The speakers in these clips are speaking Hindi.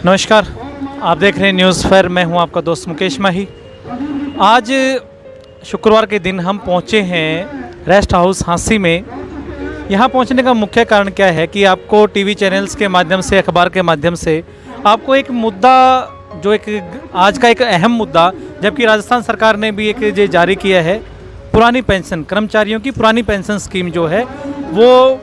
नमस्कार, आप देख रहे हैं न्यूज़ फेयर। मैं हूं आपका दोस्त मुकेश माही। आज शुक्रवार के दिन हम पहुंचे हैं रेस्ट हाउस हांसी में। यहां पहुंचने का मुख्य कारण क्या है कि आपको टीवी चैनल्स के माध्यम से, अखबार के माध्यम से आपको एक मुद्दा, जो एक आज का एक अहम मुद्दा, जबकि राजस्थान सरकार ने भी एक ये जारी किया है, पुरानी पेंशन, कर्मचारियों की पुरानी पेंशन स्कीम जो है वो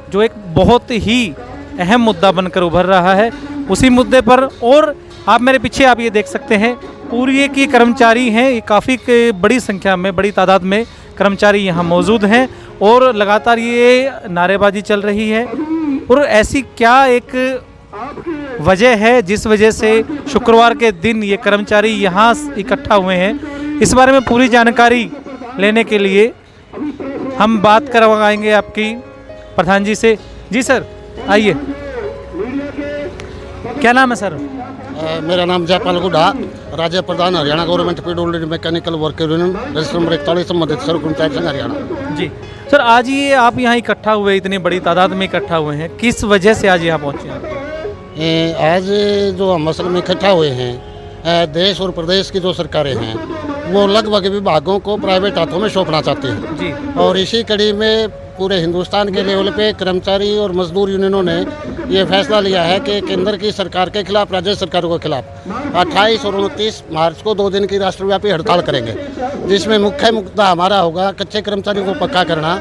जो एक बहुत ही अहम मुद्दा बनकर उभर रहा है, उसी मुद्दे पर। और आप मेरे पीछे आप ये देख सकते हैं, पूरी की कर्मचारी हैं, ये काफ़ी बड़ी संख्या में, बड़ी तादाद में कर्मचारी यहाँ मौजूद हैं और लगातार ये नारेबाजी चल रही है। और ऐसी क्या एक वजह है जिस वजह से शुक्रवार के दिन ये कर्मचारी यहाँ इकट्ठा हुए हैं, इस बारे में पूरी जानकारी लेने के लिए हम बात करवाएंगे आपकी प्रधान जी से। जी सर, आइए। क्या नाम है सर? मेरा नाम जयपाल गुड्डा, राज्य प्रधान Haryana government PWD mechanical worker union, register number 41 संबंधित सर पंचायत संघ हरियाणा। जी सर, आज ये आप यहाँ इकट्ठा हुए, इतनी बड़ी तादाद में इकट्ठा हुए हैं, किस वजह से आज यहाँ पहुँचे हैं? आज जो हम असल में इकट्ठा हुए हैं, देश और प्रदेश की जो सरकारें हैं वो लगभग विभागों को प्राइवेट हाथों में सौंपना चाहती हैं जी। और इसी कड़ी में पूरे हिंदुस्तान के लेवल पे कर्मचारी और मजदूर यूनियनों ने ये फैसला लिया है कि केंद्र की सरकार के खिलाफ, राज्य सरकारों के खिलाफ 28 और 29 मार्च को 2 दिन की राष्ट्रव्यापी हड़ताल करेंगे, जिसमें मुख्य मुद्दा हमारा होगा कच्चे कर्मचारियों को पक्का करना,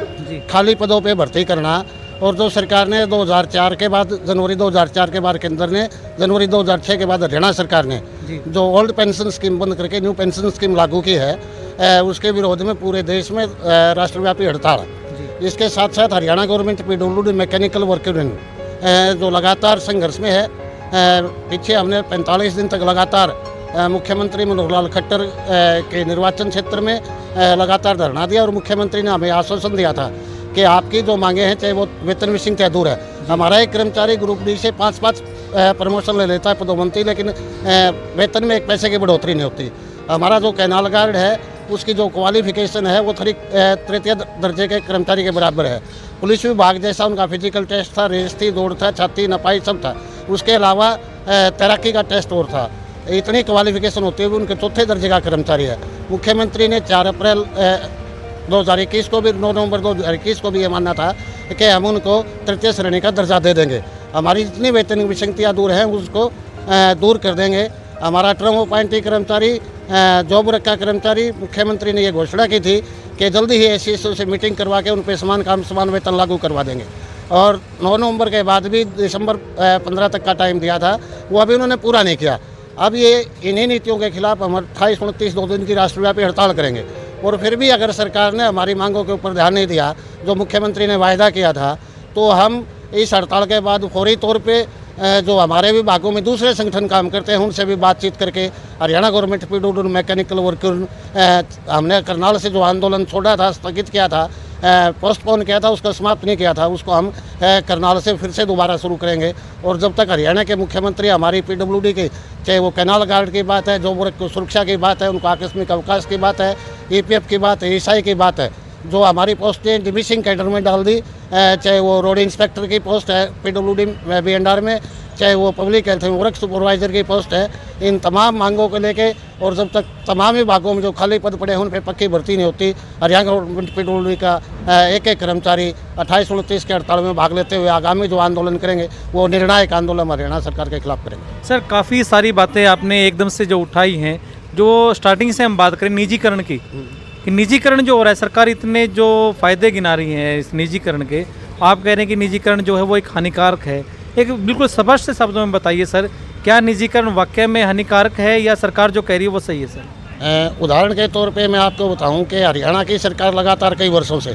खाली पदों पे भर्ती करना। और जो सरकार ने 2004 के बाद, जनवरी 2004 के बाद केंद्र ने, जनवरी 2006 के बाद हरियाणा सरकार ने जो ओल्ड पेंशन स्कीम बंद करके न्यू पेंशन स्कीम लागू की है, उसके विरोध में पूरे देश में राष्ट्रव्यापी हड़ताल। इसके साथ साथ Haryana government PWD mechanical worker union जो लगातार संघर्ष में है। पीछे हमने 45 दिन तक लगातार मुख्यमंत्री मनोहर लाल खट्टर के निर्वाचन क्षेत्र में लगातार धरना दिया और मुख्यमंत्री ने हमें आश्वासन दिया था कि आपकी जो मांगे हैं, चाहे वो वेतन मिसिंग चाहे दूर है। हमारा एक कर्मचारी ग्रुप डी से 5-5 प्रमोशन ले लेता है, पदोन्नति, लेकिन वेतन में 1 पैसे की बढ़ोतरी नहीं होती। हमारा जो कैनाल गार्ड है उसकी जो क्वालिफिकेशन है वो तृतीय दर्जे के कर्मचारी के बराबर है। पुलिस विभाग जैसा उनका फिजिकल टेस्ट था, रेस थी, दौड़ था, छाती नपाई सब था। उसके अलावा तैराकी का टेस्ट और था। इतनी क्वालिफिकेशन होते हुए उनके 4थे दर्जे का कर्मचारी है। मुख्यमंत्री ने 4 अप्रैल 2021 को भी, 9 नवंबर 2021 को भी ये मानना था कि हम उनको तृतीय श्रेणी का दर्जा दे देंगे। हमारी जितनी वेतन विसंगतियाँ दूर हैं उसको दूर कर देंगे। हमारा टर्म अपॉइंटी कर्मचारी, जॉब रखा कर्मचारी, मुख्यमंत्री ने ये घोषणा की थी कि जल्दी ही एससीओ से मीटिंग करवा के उन पर समान काम समान वेतन लागू करवा देंगे। और 9 नवंबर के बाद भी दिसंबर 15 तक का टाइम दिया था, वो अभी उन्होंने पूरा नहीं किया। अब ये इन्हीं नीतियों के खिलाफ हम 28-29 2 दिन की राष्ट्रव्यापी हड़ताल करेंगे। और फिर भी अगर सरकार ने हमारी मांगों के ऊपर ध्यान नहीं दिया, जो मुख्यमंत्री ने वायदा किया था, तो हम इस हड़ताल के बाद फौरी तौर पे जो हमारे विभागों में दूसरे संगठन काम करते हैं उनसे भी बातचीत करके Haryana government PWD mechanical worker, हमने करनाल से जो आंदोलन छोड़ा था, स्थगित किया था, पोस्टपोन किया था, उसका समाप्त नहीं किया था, उसको हम करनाल से फिर से दोबारा शुरू करेंगे। और जब तक हरियाणा के मुख्यमंत्री हमारी पीडब्ल्यूडी की, चाहे वो कैनाल गार्ड की बात है, जो वर्ग सुरक्षा की बात है, उनको आकस्मिक अवकाश की बात है, ईपीएफ की बात है, ईसाई की बात है, जो हमारी पोस्टें डिमिसिंग कैडर में डाल दी, चाहे वो रोड इंस्पेक्टर की पोस्ट है पीडब्ल्यूडी बीएनआर में, चाहे वो पब्लिक हेल्थ में वर्क सुपरवाइजर की पोस्ट है, इन तमाम मांगों को लेके और जब तक तमाम विभागों में जो खाली पद पड़े हैं उन पर पक्की भर्ती नहीं होती, हरियाणा गवर्नमेंट पीडब्ल्यूडी का एक कर्मचारी 28-29 के हड़ताल में भाग लेते हुए आगामी जो आंदोलन करेंगे वो निर्णायक आंदोलन हरियाणा सरकार के खिलाफ करेंगे। सर, काफ़ी सारी बातें आपने एकदम से जो उठाई हैं, जो स्टार्टिंग से हम बात करें निजीकरण की, कि निजीकरण जो हो रहा है, सरकार इतने जो फ़ायदे गिना रही है इस निजीकरण के, आप कह रहे हैं कि निजीकरण जो है वो एक हानिकारक है। एक बिल्कुल स्पष्ट शब्दों में बताइए सर, क्या निजीकरण वाकई में हानिकारक है या सरकार जो कह रही है वो सही है सर? उदाहरण के तौर पे मैं आपको बताऊं कि हरियाणा की सरकार लगातार कई वर्षों से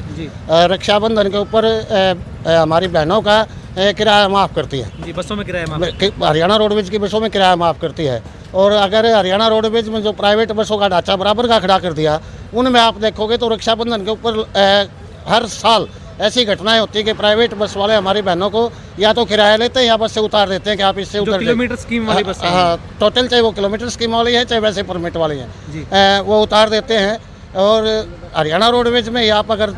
रक्षाबंधन के ऊपर हमारी बहनों का किराया माफ़ करती है। जी, बसों में किराया माफ़, हरियाणा रोडवेज की बसों में किराया माफ़ करती है। और अगर हरियाणा रोडवेज में जो प्राइवेट बसों का ढांचा बराबर का खड़ा कर दिया, उनमें आप देखोगे तो रक्षाबंधन के ऊपर हर साल ऐसी घटनाएं होती है कि प्राइवेट बस वाले हमारी बहनों को या तो किराया लेते हैं या बस से उतार देते हैं कि आप इससे उतर किलोमीटर स्कीम वाली बस, हाँ, टोटल चाहे वो किलोमीटर स्कीम वाली है चाहे वैसे परमिट वाली है, वो उतार देते हैं। और हरियाणा रोडवेज में आप अगर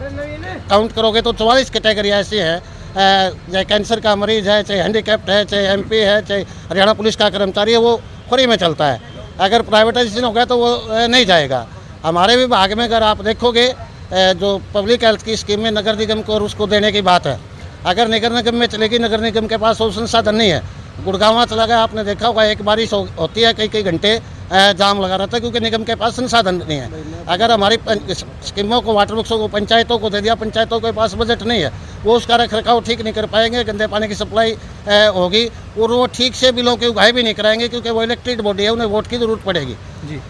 काउंट करोगे तो 44 कैटेगरी ऐसी है, चाहे कैंसर का मरीज है, चाहे हैंडीकैप्ड है, चाहे एमपी है, चाहे हरियाणा पुलिस का कर्मचारी है, वो फ्री में चलता है। अगर प्राइवेटाइजेशन हो गया तो वो नहीं जाएगा। हमारे विभाग में अगर आप देखोगे जो पब्लिक हेल्थ की स्कीम में नगर निगम को और उसको देने की बात है, अगर नगर निगम में चलेगी, नगर निगम के पास वो संसाधन नहीं है। गुड़गांव चला गया, आपने देखा होगा, एक बारिश होती है कई कई घंटे जाम लगा रहता है क्योंकि निगम के पास संसाधन नहीं है। अगर हमारी स्कीमों को, वाटर वर्क्सों को पंचायतों को दे दिया, पंचायतों के पास बजट नहीं है, वो उसका रख रखाव ठीक नहीं कर पाएंगे, गंदे पानी की सप्लाई होगी और वो ठीक से बिलों की उगाही भी नहीं कराएंगे क्योंकि वो इलेक्टेड बॉडी है, उन्हें वोट की ज़रूरत पड़ेगी जी।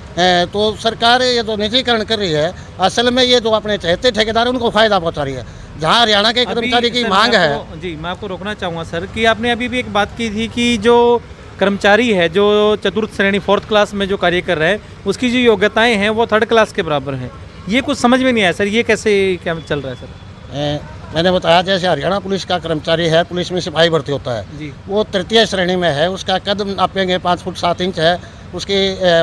तो सरकार ये जो निजीकरण कर रही है, असल में ये जो अपने चहेते ठेकेदार हैं उनको फ़ायदा पहुँचा रही है। जहाँ हरियाणा के कर्मचारी की मांग है। जी, मैं आपको रोकना चाहूँगा सर कि आपने अभी भी एक बात की थी कि जो कर्मचारी है जो चतुर्थ श्रेणी 4th क्लास में जो कार्य कर रहे हैं, उसकी जो योग्यताएं हैं वो 3rd क्लास के बराबर हैं। ये कुछ समझ में नहीं आया सर, ये कैसे क्या चल रहा है सर? मैंने बताया जैसे हरियाणा पुलिस का कर्मचारी है, पुलिस में सिपाही भर्ती होता है जी। वो 3य श्रेणी में है, उसका कद नापेंगे 5 फुट 7 इंच है, उसकी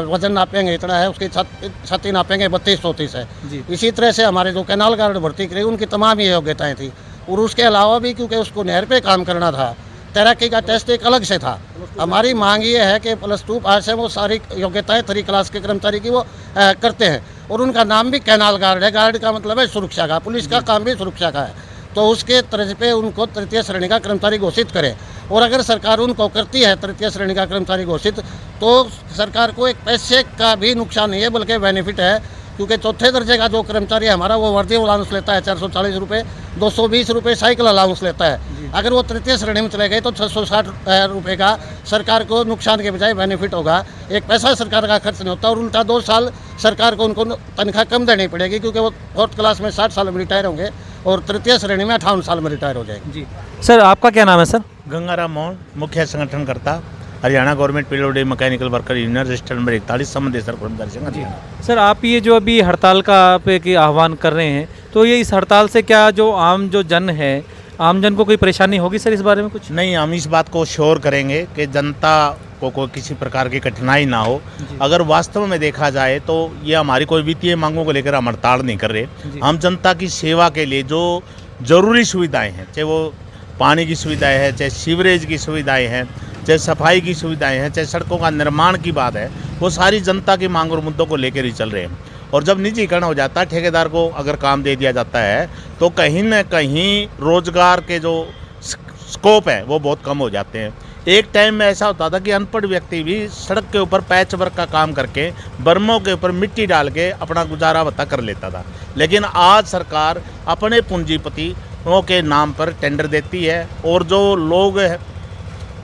वजन नापेंगे इतना है, उसकी छाती नापेंगे 32-34 है जी। इसी तरह से हमारे जो कैनाल गार्ड भर्ती करी उनकी तमाम ये योग्यताएँ थी और उसके अलावा भी क्योंकि उसको नहर पे काम करना था, तैराकी का टेस्ट एक अलग से था। हमारी मांग ये है कि +2 पास है, वो सारी योग्यताएं 3rd क्लास के कर्मचारी की वो करते हैं और उनका नाम भी कैनाल गार्ड है। गार्ड का मतलब है सुरक्षा का, पुलिस का काम भी सुरक्षा का है, तो उसके तर्ज पे उनको 3य श्रेणी का कर्मचारी घोषित करें। और अगर सरकार उनको करती है 3य श्रेणी का कर्मचारी घोषित, तो सरकार को एक पैसे का भी नुकसान नहीं है बल्कि बेनिफिट है क्योंकि 4थे दर्जे का जो कर्मचारी है हमारा वो वर्दी अलाउंस लेता है 440 रुपये, 220 रुपये साइकिल अलाउंस लेता है। अगर वो 3य श्रेणी में चले गए तो 660 रुपये का सरकार को नुकसान के बजाय बेनिफिट होगा। एक पैसा सरकार का खर्च नहीं होता और उल्टा 2 साल सरकार को उनको तनख्वाह कम देनी पड़ेगी क्योंकि वो 4th क्लास में 60 साल में रिटायर होंगे और 3य श्रेणी में 58 साल में रिटायर हो जाएंगे। जी सर, आपका क्या नाम है सर? गंगाराम मोहन, मुख्य संगठनकर्ता, Haryana government PWD mechanical worker union, register number 41, संबंधित सर कर्मचारी संघ हरियाणा। सर, आप ये जो अभी हड़ताल का आप एक आह्वान कर रहे हैं, तो ये इस हड़ताल से क्या जो आम जो जन है, आम जन को कोई परेशानी होगी सर? इस बारे में कुछ नहीं, हम इस बात को श्योर करेंगे कि जनता को कोई किसी प्रकार की कठिनाई ना हो। अगर वास्तव में देखा जाए तो ये हमारी कोई वित्तीय मांगों को लेकर हम हड़ताल नहीं कर रहे। हम जनता की सेवा के लिए जो जरूरी सुविधाएं हैं, चाहे वो पानी की सुविधाएं हैं, चाहे सीवरेज की सुविधाएं हैं, चाहे सफाई की सुविधाएं हैं, चाहे सड़कों का निर्माण की बात है, वो सारी जनता की मांग और मुद्दों को लेकर ही चल रहे हैं। और जब निजीकरण हो जाता है, ठेकेदार को अगर काम दे दिया जाता है तो कहीं न कहीं रोजगार के जो स्कोप है वो बहुत कम हो जाते हैं। एक टाइम में ऐसा होता था कि अनपढ़ व्यक्ति भी सड़क के ऊपर पैच वर्क का काम करके, बर्मों के ऊपर मिट्टी डाल के अपना गुजारा भत्ता कर लेता था। लेकिन आज सरकार अपने पूंजीपतियों के नाम पर टेंडर देती है और जो लोग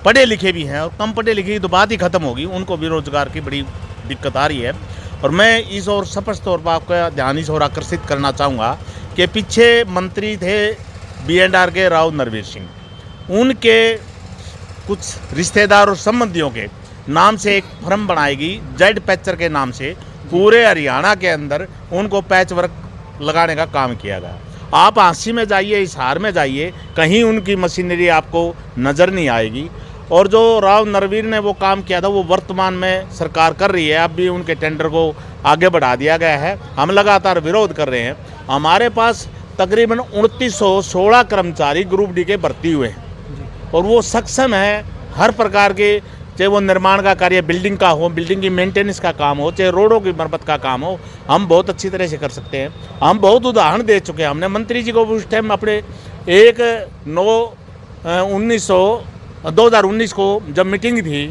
पढ़े लिखे भी हैं और कम पढ़े लिखे की तो बात ही खत्म होगी, उनको भी रोजगार की बड़ी दिक्कत आ रही है। और मैं इस और स्पष्ट तौर पर आपका ध्यान इस और आकर्षित करना चाहूँगा कि पीछे मंत्री थे B&R के राव नरवीर सिंह, उनके कुछ रिश्तेदार और संबंधियों के नाम से एक फर्म बनाएगी जेड पैचर के नाम से, पूरे हरियाणा के अंदर उनको पैच वर्क लगाने का काम किया गया। आप हांसी में जाइए, हिसार में जाइए, कहीं उनकी मशीनरी आपको नज़र नहीं आएगी। और जो राव नरवीर ने वो काम किया था वो वर्तमान में सरकार कर रही है। अब भी उनके टेंडर को आगे बढ़ा दिया गया है। हम लगातार विरोध कर रहे हैं। हमारे पास तकरीबन 2916 कर्मचारी ग्रुप डी के भर्ती हुए हैं और वो सक्षम है हर प्रकार के, चाहे वो निर्माण का कार्य, बिल्डिंग का हो, बिल्डिंग की मेंटेनेंस का काम हो, चाहे रोडों की मरम्मत का काम हो, हम बहुत अच्छी तरह से कर सकते हैं। हम बहुत उदाहरण दे चुके हैं। हमने मंत्री जी को उस टाइम अपने 2019 को जब मीटिंग थी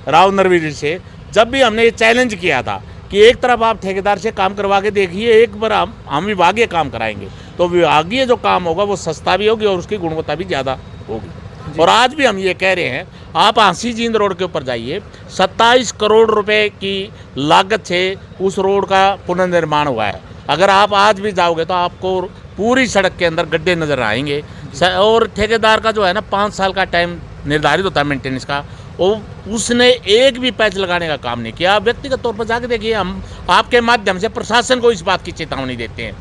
राव नरवीर से, जब भी हमने ये चैलेंज किया था कि एक तरफ आप ठेकेदार से काम करवा के देखिए, एक बार हम विभागीय काम कराएंगे तो विभागीय जो काम होगा वो सस्ता भी होगी और उसकी गुणवत्ता भी ज़्यादा होगी। और आज भी हम ये कह रहे हैं, आप हांसी जींद रोड के ऊपर जाइए, 27 करोड़ रुपए की लागत से उस रोड का पुनर्निर्माण हुआ है। अगर आप आज भी जाओगे तो आपको पूरी सड़क के अंदर गड्ढे नजर आएंगे। और ठेकेदार का जो है ना 5 साल का टाइम निर्धारित होता है मेंटेनेंस का, उसने एक भी पैच लगाने का काम नहीं किया। व्यक्तिगत तौर पर जाके देखिए, हम आपके माध्यम से प्रशासन को इस बात की चेतावनी देते हैं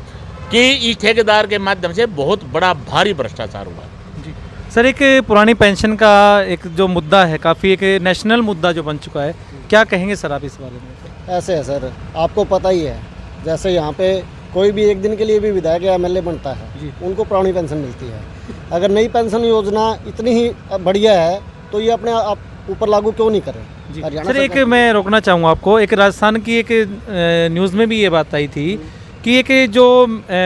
कि इस ठेकेदार के माध्यम से बहुत बड़ा भारी भ्रष्टाचार हुआ है। जी सर, एक पुरानी पेंशन का एक जो मुद्दा है, काफ़ी एक नेशनल मुद्दा जो बन चुका है, क्या कहेंगे सर आप इस बारे में? ऐसे है सर, आपको पता ही है, जैसे यहाँ पे कोई भी एक दिन के लिए भी विधायक या एमएलए बनता है उनको पुरानी पेंशन मिलती है। अगर नई पेंशन योजना इतनी ही बढ़िया है तो ये अपने आप ऊपर लागू क्यों नहीं करें। सर एक मैं रोकना चाहूँगा आपको, एक राजस्थान की एक न्यूज़ में भी ये बात आई थी कि एक जो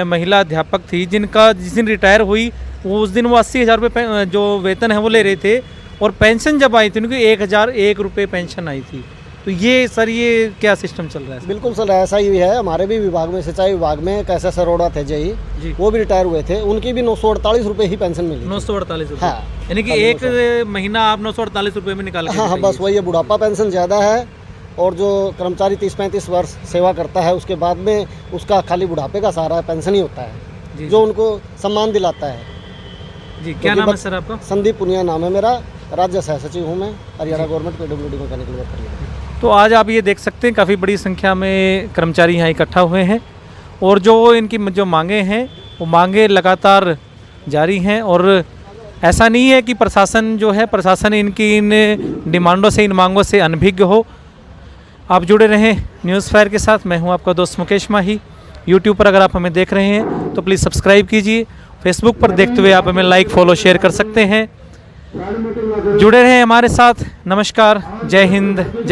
महिला अध्यापक थी जिस दिन रिटायर हुई उस दिन वो 80,000 रुपये जो वेतन है वो ले रहे थे, और पेंशन जब आई थी उनकी 1,001 रुपये पेंशन आई थी। तो ये सर ये क्या सिस्टम चल रहा है? बिल्कुल सर ऐसा ही है। हमारे भी विभाग में, सिंचाई विभाग में कैसे सरोड़ा थे जी। वो भी रिटायर हुए थे, उनकी भी 948 रुपये ही पेंशन मिली। 948 रुपये? हाँ, यानी कि एक महीना आप 948 रुपये में निकाल के हाँ, बस वही है। बुढ़ापा पेंशन ज़्यादा है, और जो कर्मचारी 30-35 वर्ष सेवा करता है उसके बाद में उसका खाली बुढ़ापे का सारा पेंशन ही होता है जो उनको सम्मान दिलाता है। जी, क्या नाम है सर आपका? संदीप पुनिया नाम है मेरा, राज्य सह सचिव हूँ मैं, Haryana government PWD mechanical worker. तो आज आप ये देख सकते हैं काफ़ी बड़ी संख्या में कर्मचारी यहाँ इकट्ठा हुए हैं, और जो इनकी जो मांगे हैं वो मांगे लगातार जारी हैं, और ऐसा नहीं है कि प्रशासन जो है प्रशासन इनकी इन डिमांडों से, इन मांगों से अनभिज्ञ हो। आप जुड़े रहें न्यूज़ फायर के साथ। मैं हूं आपका दोस्त मुकेश माही। यूट्यूब पर अगर आप हमें देख रहे हैं तो प्लीज़ सब्सक्राइब कीजिए। फेसबुक पर देखते हुए आप हमें लाइक, फॉलो, शेयर कर सकते हैं। जुड़े रहें हमारे साथ। नमस्कार, जय हिंद।